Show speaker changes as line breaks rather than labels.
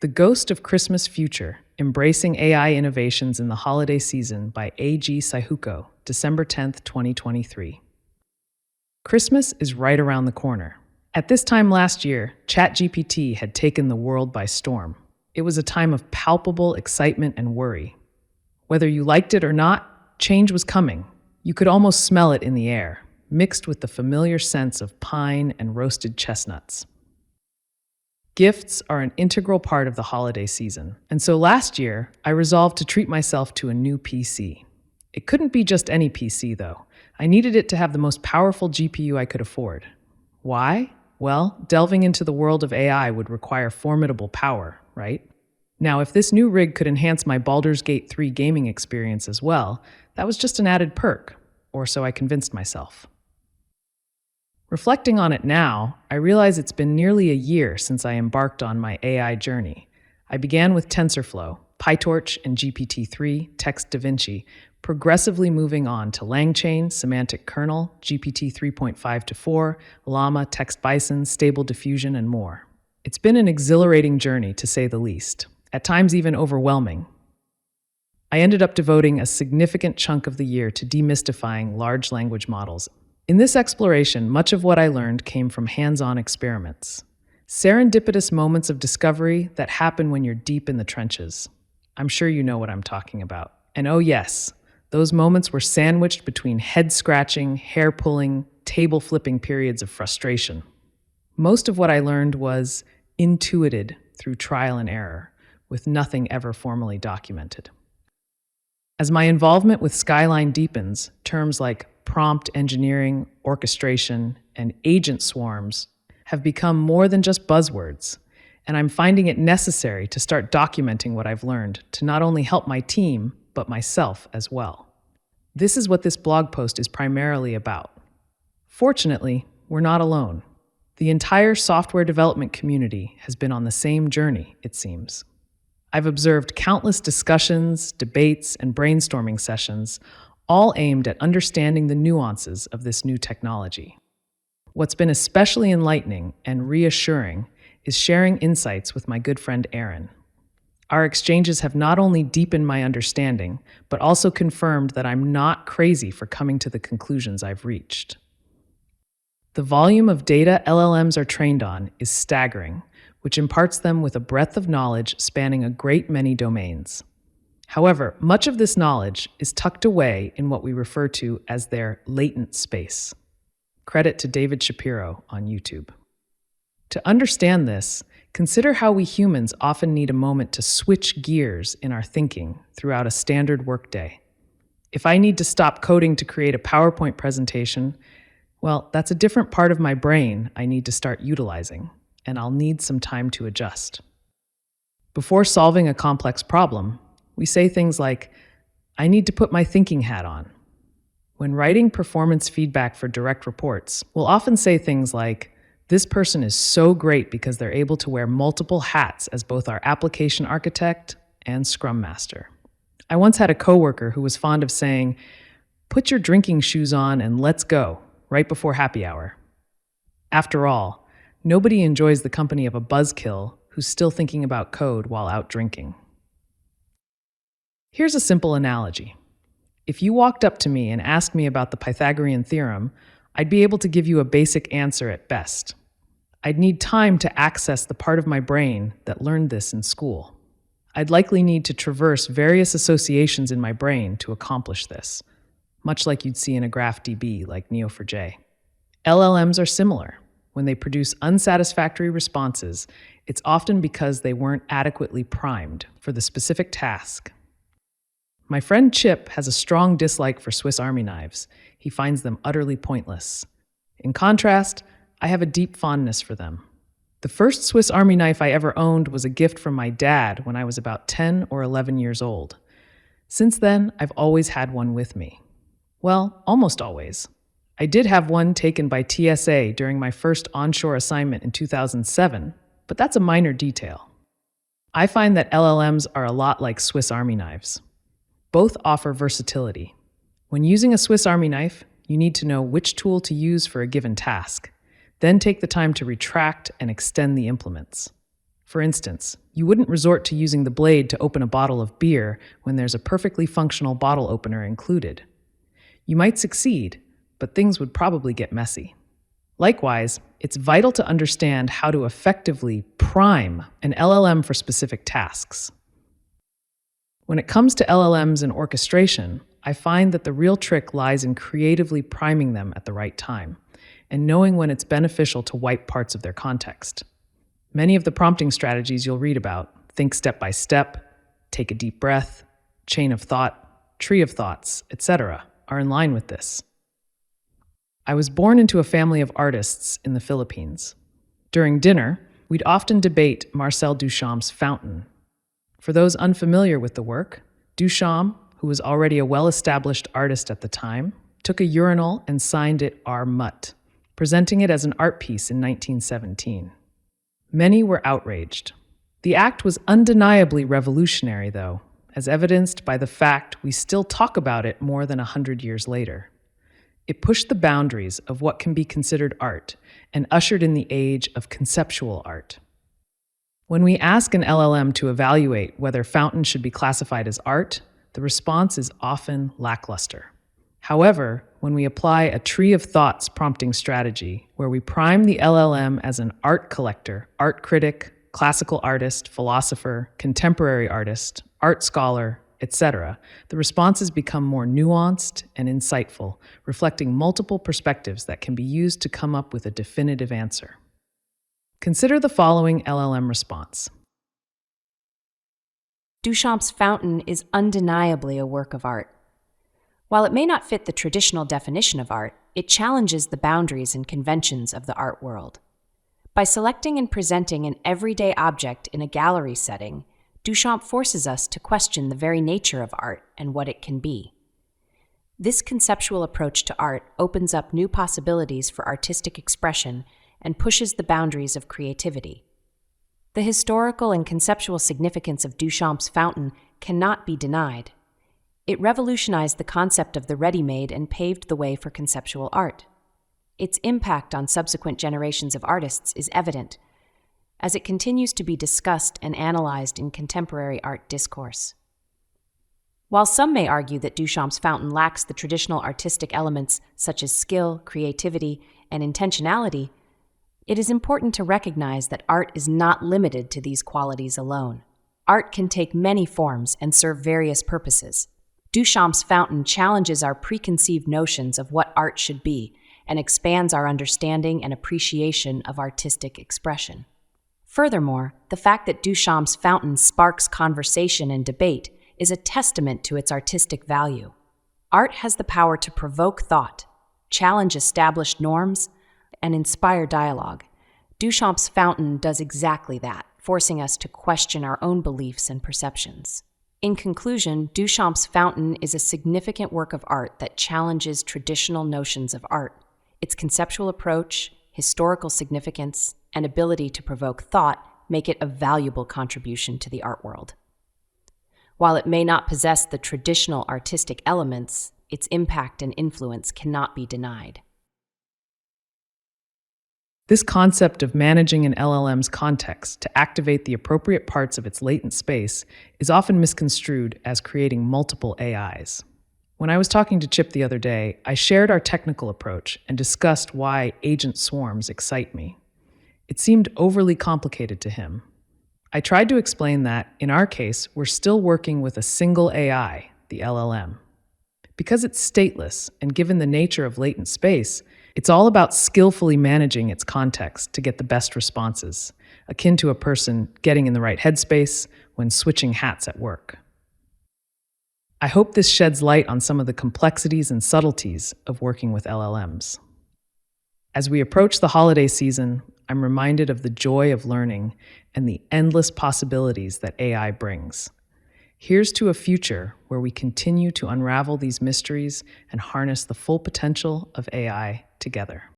The Ghost of Christmas Future, Embracing AI Innovations in the Holiday Season by A.G. Saihuko, December 10th, 2023. Christmas is right around the corner. At this time last year, ChatGPT had taken the world by storm. It was a time of palpable excitement and worry. Whether you liked it or not, change was coming. You could almost smell it in the air, mixed with the familiar sense of pine and roasted chestnuts. Gifts are an integral part of the holiday season, and so last year, I resolved to treat myself to a new PC. It couldn't be just any PC, though. I needed it to have the most powerful GPU I could afford. Why? Well, delving into the world of AI would require formidable power, right? Now, if this new rig could enhance my Baldur's Gate 3 gaming experience as well, that was just an added perk, or so I convinced myself. Reflecting on it now, I realize it's been nearly a year since I embarked on my AI journey. I began with TensorFlow, PyTorch, and GPT-3, Text DaVinci, progressively moving on to LangChain, Semantic Kernel, GPT 3.5 to 4, Llama, Text Bison, Stable Diffusion, and more. It's been an exhilarating journey, to say the least, at times even overwhelming. I ended up devoting a significant chunk of the year to demystifying large language models. In this exploration, much of what I learned came from hands-on experiments. Serendipitous moments of discovery that happen when you're deep in the trenches. I'm sure you know what I'm talking about. And oh yes, those moments were sandwiched between head-scratching, hair-pulling, table-flipping periods of frustration. Most of what I learned was intuited through trial and error, with nothing ever formally documented. As my involvement with Skyline deepens, terms like prompt engineering, orchestration, and agent swarms have become more than just buzzwords, and I'm finding it necessary to start documenting what I've learned to not only help my team, but myself as well. This is what this blog post is primarily about. Fortunately, we're not alone. The entire software development community has been on the same journey, it seems. I've observed countless discussions, debates, and brainstorming sessions, all aimed at understanding the nuances of this new technology. What's been especially enlightening and reassuring is sharing insights with my good friend Aaron. Our exchanges have not only deepened my understanding, but also confirmed that I'm not crazy for coming to the conclusions I've reached. The volume of data LLMs are trained on is staggering, which imparts them with a breadth of knowledge spanning a great many domains. However, much of this knowledge is tucked away in what we refer to as their latent space. Credit to David Shapiro on YouTube. To understand this, consider how we humans often need a moment to switch gears in our thinking throughout a standard workday. If I need to stop coding to create a PowerPoint presentation, well, that's a different part of my brain I need to start utilizing, and I'll need some time to adjust. Before solving a complex problem, we say things like, I need to put my thinking hat on. When writing performance feedback for direct reports, we'll often say things like, this person is so great because they're able to wear multiple hats as both our application architect and Scrum Master. I once had a coworker who was fond of saying, put your drinking shoes on and let's go, right before happy hour. After all, nobody enjoys the company of a buzzkill who's still thinking about code while out drinking. Here's a simple analogy. If you walked up to me and asked me about the Pythagorean theorem, I'd be able to give you a basic answer at best. I'd need time to access the part of my brain that learned this in school. I'd likely need to traverse various associations in my brain to accomplish this, much like you'd see in a GraphDB like Neo4j. LLMs are similar. When they produce unsatisfactory responses, it's often because they weren't adequately primed for the specific task. My friend Chip has a strong dislike for Swiss Army knives. He finds them utterly pointless. In contrast, I have a deep fondness for them. The first Swiss Army knife I ever owned was a gift from my dad when I was about 10 or 11 years old. Since then, I've always had one with me. Well, almost always. I did have one taken by TSA during my first onshore assignment in 2007, but that's a minor detail. I find that LLMs are a lot like Swiss Army knives. Both offer versatility. When using a Swiss Army knife, you need to know which tool to use for a given task. Then take the time to retract and extend the implements. For instance, you wouldn't resort to using the blade to open a bottle of beer when there's a perfectly functional bottle opener included. You might succeed, but things would probably get messy. Likewise, it's vital to understand how to effectively prime an LLM for specific tasks. When it comes to LLMs and orchestration, I find that the real trick lies in creatively priming them at the right time and knowing when it's beneficial to wipe parts of their context. Many of the prompting strategies you'll read about, think step by step, take a deep breath, chain of thought, tree of thoughts, etc., are in line with this. I was born into a family of artists in the Philippines. During dinner, we'd often debate Marcel Duchamp's Fountain. For those unfamiliar with the work, Duchamp, who was already a well-established artist at the time, took a urinal and signed it R. Mutt, presenting it as an art piece in 1917. Many were outraged. The act was undeniably revolutionary, though, as evidenced by the fact we still talk about it more than 100 years later. It pushed the boundaries of what can be considered art and ushered in the age of conceptual art. When we ask an LLM to evaluate whether Fountain should be classified as art, the response is often lackluster. However, when we apply a tree of thoughts prompting strategy, where we prime the LLM as an art collector, art critic, classical artist, philosopher, contemporary artist, art scholar, etc., the responses become more nuanced and insightful, reflecting multiple perspectives that can be used to come up with a definitive answer. Consider the following LLM response.
Duchamp's Fountain is undeniably a work of art. While it may not fit the traditional definition of art, it challenges the boundaries and conventions of the art world. By selecting and presenting an everyday object in a gallery setting, Duchamp forces us to question the very nature of art and what it can be. This conceptual approach to art opens up new possibilities for artistic expression and pushes the boundaries of creativity. The historical and conceptual significance of Duchamp's Fountain cannot be denied. It revolutionized the concept of the ready-made and paved the way for conceptual art. Its impact on subsequent generations of artists is evident, as it continues to be discussed and analyzed in contemporary art discourse. While some may argue that Duchamp's Fountain lacks the traditional artistic elements such as skill, creativity, and intentionality, it is important to recognize that art is not limited to these qualities alone. Art can take many forms and serve various purposes. Duchamp's Fountain challenges our preconceived notions of what art should be and expands our understanding and appreciation of artistic expression. Furthermore, the fact that Duchamp's Fountain sparks conversation and debate is a testament to its artistic value. Art has the power to provoke thought, challenge established norms, and inspire dialogue. Duchamp's Fountain does exactly that, forcing us to question our own beliefs and perceptions. In conclusion, Duchamp's Fountain is a significant work of art that challenges traditional notions of art. Its conceptual approach, historical significance, and ability to provoke thought make it a valuable contribution to the art world. While it may not possess the traditional artistic elements, its impact and influence cannot be denied.
This concept of managing an LLM's context to activate the appropriate parts of its latent space is often misconstrued as creating multiple AIs. When I was talking to Chip the other day, I shared our technical approach and discussed why agent swarms excite me. It seemed overly complicated to him. I tried to explain that, in our case, we're still working with a single AI, the LLM. Because it's stateless, and given the nature of latent space, it's all about skillfully managing its context to get the best responses, akin to a person getting in the right headspace when switching hats at work. I hope this sheds light on some of the complexities and subtleties of working with LLMs. As we approach the holiday season, I'm reminded of the joy of learning and the endless possibilities that AI brings. Here's to a future where we continue to unravel these mysteries and harness the full potential of AI together.